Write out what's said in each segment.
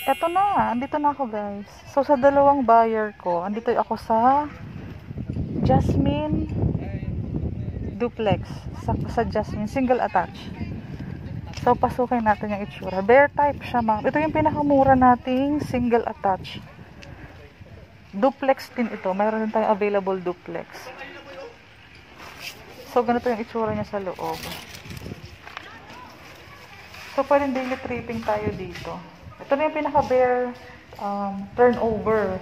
Eto na, andito na ako guys. So sa dalawang buyer ko, andito ako sa Jasmine Duplex. Sa Jasmine, single attach. So pasukin natin yung itsura. Bear type siya ma'am. Ito yung pinakamura nating single attach. Duplex din ito. Mayroon din tayong available duplex. So ganito yung itsura niya sa loob. So pwedeng daily tripping tayo dito. Ito na yung pinaka-bare turnover.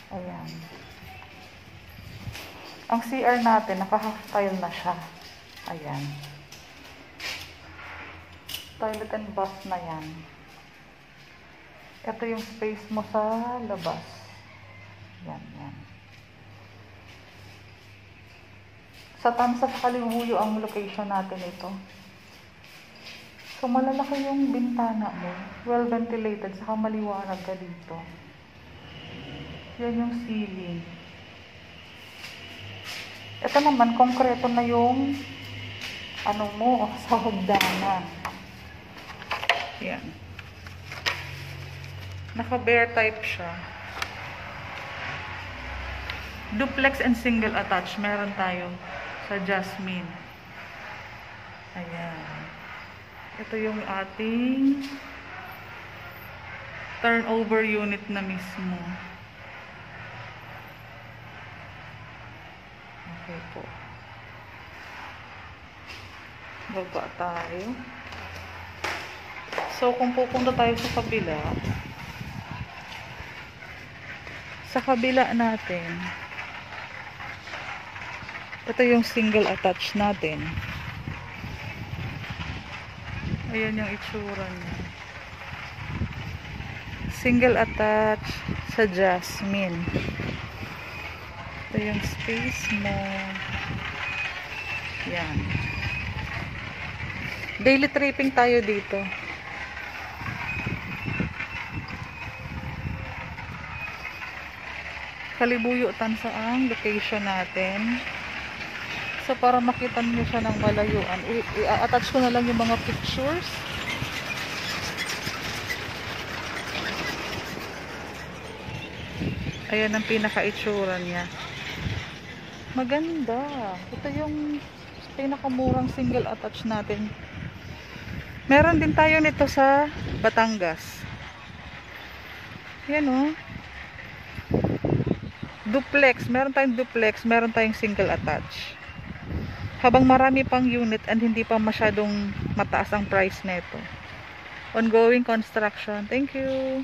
Ayan. Ang CR natin, naka-half tile na siya. Ayan. Toilet and bath na yan. Ito yung space mo sa labas. Yan, yan. Sa Tansa sa Kalimuyo ang location natin ito. So, malalaki yung bintana mo. Well ventilated. Saka maliwanag ka dito. Yan yung ceiling. Ito naman, konkreto na yung ano mo, sa hagdanan. Yan. Naka-bear type siya. Duplex and single attach. Meron tayo sa Jasmine. Ayan. Ito yung ating turnover unit na mismo. Okay po. Baba tayo. So, kung pupunta tayo sa kabila natin, ito yung single attach natin. Ayan yung itsura niya. Single attach sa Jasmine. Ito yung space mo. Yan. Daily tripping tayo dito. Kalibuyo Tansa ang location natin. So, para makita niyo siya ng malayuan, i-attach ko na lang yung mga pictures. Ayan ang pinaka-itsura niya. Maganda. Ito yung pinakamurang single attach natin. Meron din tayo nito sa Batangas. Yan o. Duplex. Meron tayong duplex. Meron tayong single attach. Habang marami pang unit and hindi pa masyadong mataas ang price nito. Ongoing construction. Thank you.